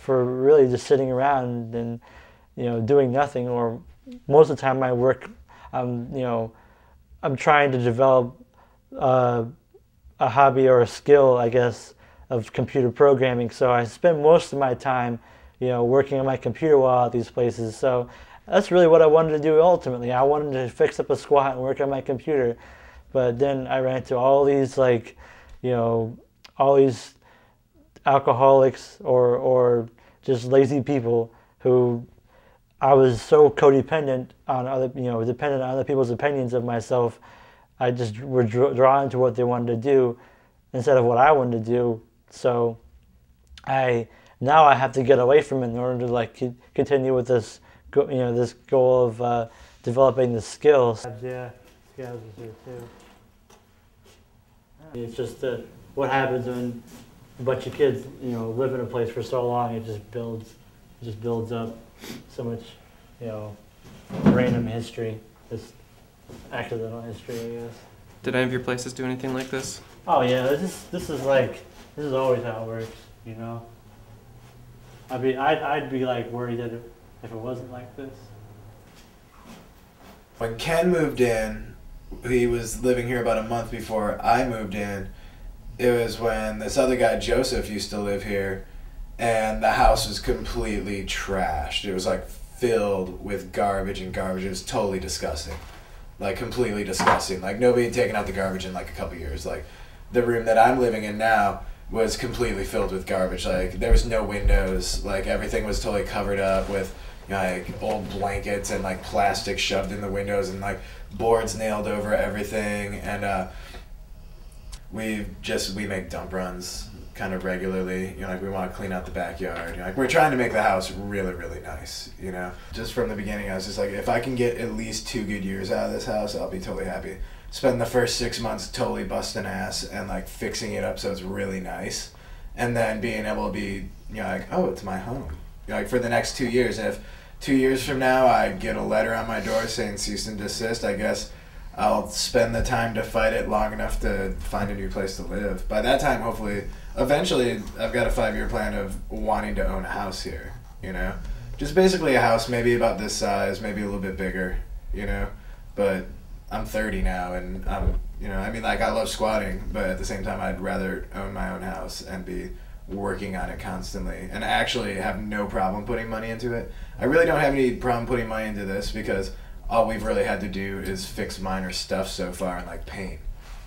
for really just sitting around and doing nothing. Or most of the time, my work, I'm trying to develop uh, a hobby or a skill, I guess, of computer programming. So I spend most of my time, working on my computer while at these places. So that's really what I wanted to do ultimately. I wanted to fix up a squat and work on my computer. But then I ran into all these all these alcoholics or just lazy people who I was so codependent on dependent on other people's opinions of myself. I just were drawn to what they wanted to do instead of what I wanted to do. So now I have to get away from it in order to continue with this this goal of developing the skills. Yeah, skills is here too. It's just what happens when a bunch of kids live in a place for so long. It just builds up so much random history, just accidental history, I guess. Did any of your places do anything like this? Oh yeah, this is always how it works, I'd be like worried that if it wasn't like this. When Ken moved in, he was living here about a month before I moved in. It was when this other guy, Joseph, used to live here, and the house was completely trashed. It was like filled with garbage and garbage. It was totally disgusting. Like completely disgusting. Like nobody had taken out the garbage in like a couple years. Like the room that I'm living in now was completely filled with garbage. Like there was no windows. Like everything was totally covered up with like old blankets and like plastic shoved in the windows and like boards nailed over everything. And we make dump runs kind of regularly. Like we want to clean out the backyard. Like we're trying to make the house really, really nice. Just from the beginning, I was just like, if I can get at least 2 good years out of this house, I'll be totally happy. Spend the first 6 months totally busting ass and like fixing it up so it's really nice, and then being able to be like, oh, it's my home. Like for the next 2 years. And if 2 years from now I get a letter on my door saying cease and desist, I guess I'll spend the time to fight it long enough to find a new place to live. By that time, hopefully, eventually, I've got a 5-year plan of wanting to own a house here, Just basically a house maybe about this size, maybe a little bit bigger, But I'm 30 now, and I love squatting, but at the same time, I'd rather own my own house and be working on it constantly and actually have no problem putting money into it. I really don't have any problem putting money into this because all we've really had to do is fix minor stuff so far and like paint,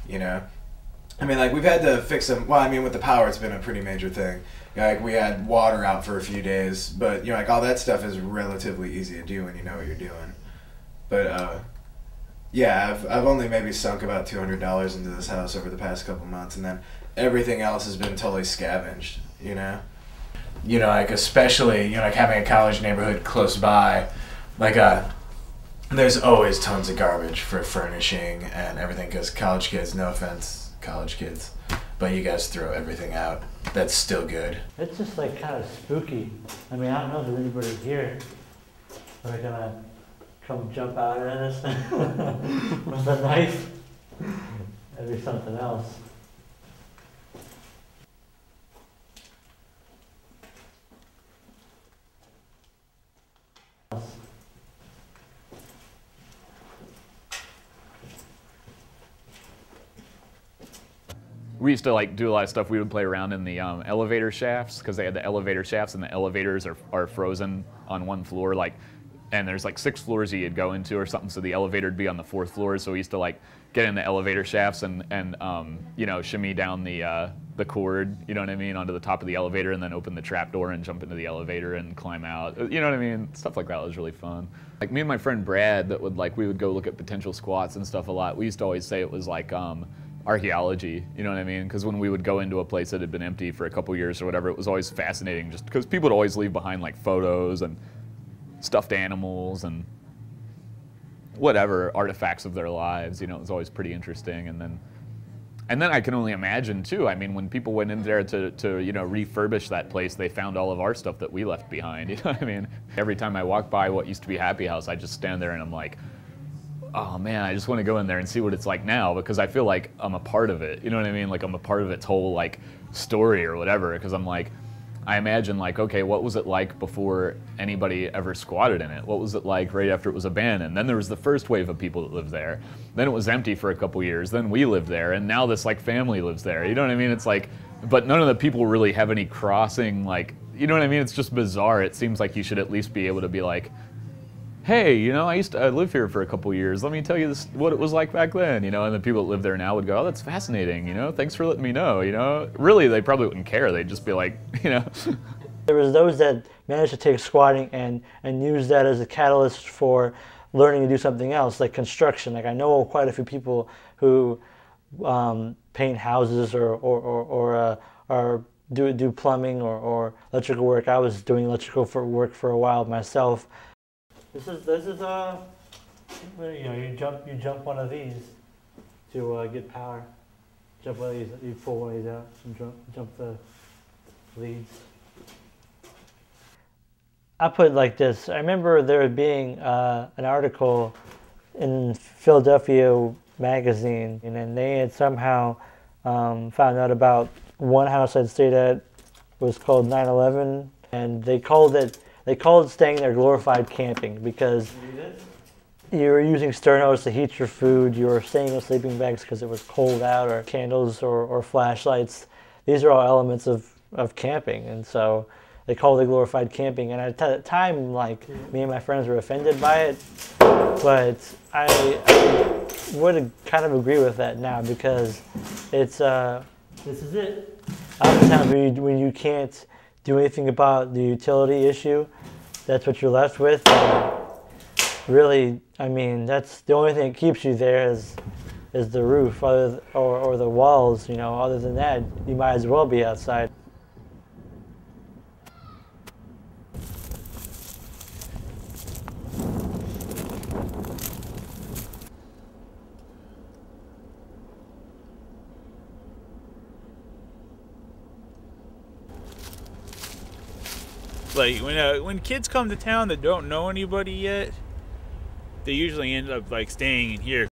we've had to fix some, with the power it's been a pretty major thing. Like we had water out for a few days, but all that stuff is relatively easy to do when you know what you're doing. But I've only maybe sunk about $200 into this house over the past couple months, and then everything else has been totally scavenged, especially, having a college neighborhood close by, there's always tons of garbage for furnishing and everything, because college kids, no offense, college kids, but you guys throw everything out that's still good. It's just kind of spooky. I don't know if there's anybody here. Are they gonna come jump out at us with a knife? That'd be something else. We used to do a lot of stuff. We would play around in the elevator shafts, because they had the elevator shafts, and the elevators are frozen on one floor. And there's 6 floors you'd go into or something, so the elevator would be on the 4th floor. So we used to get in the elevator shafts and shimmy down the cord, onto the top of the elevator, and then open the trap door and jump into the elevator and climb out. Stuff like that was really fun. Me and my friend Brad, we would go look at potential squats and stuff a lot. We used to always say it was archaeology, because when we would go into a place that had been empty for a couple years or whatever, it was always fascinating, just because people would always leave behind photos and stuffed animals and whatever artifacts of their lives. It was always pretty interesting. And then I can only imagine too, when people went in there to refurbish that place, they found all of our stuff that we left behind. Every time I walk by what used to be Happy House, I just stand there and I'm like, oh man, I just want to go in there and see what it's like now, because I feel like I'm a part of it. I'm a part of its whole story or whatever, because I'm I imagine like, okay, what was it like before anybody ever squatted in it? What was it like right after it was abandoned? Then there was the first wave of people that lived there. Then it was empty for a couple years. Then we lived there, and now this like family lives there. You know what I mean? It's like, but none of the people really have any crossing, like, you know what I mean? It's just bizarre. It seems like you should at least be able to be like, hey, you know, I live here for a couple years. Let me tell you this, what it was like back then, you know. And the people that live there now would go, oh, that's fascinating, you know. Thanks for letting me know, you know. Really, they probably wouldn't care. They'd just be like, you know. There was those that managed to take squatting and use that as a catalyst for learning to do something else, like construction. Like I know quite a few people who paint houses or do plumbing or electrical work. I was doing electrical work for a while myself. This is you know, you jump one of these to get power. Jump one of these, you pull one of these out and jump the leads. I put it like this. I remember there being an article in Philadelphia magazine, and then they had somehow found out about one house I'd stayed at was called 9/11, and they called staying there glorified camping because you were using sternos to heat your food, you were staying in sleeping bags because it was cold out, or candles or flashlights. These are all elements of camping, and so they called it glorified camping. And at the time, like, me and my friends were offended by it, but I would kind of agree with that now because it's this is it. Oftentimes when you can't do anything about the utility issue, that's what you're left with. And really, I mean, that's the only thing that keeps you there is the roof or the walls. You know, other than that, you might as well be outside. Like when kids come to town that don't know anybody yet, they usually end up like staying in here.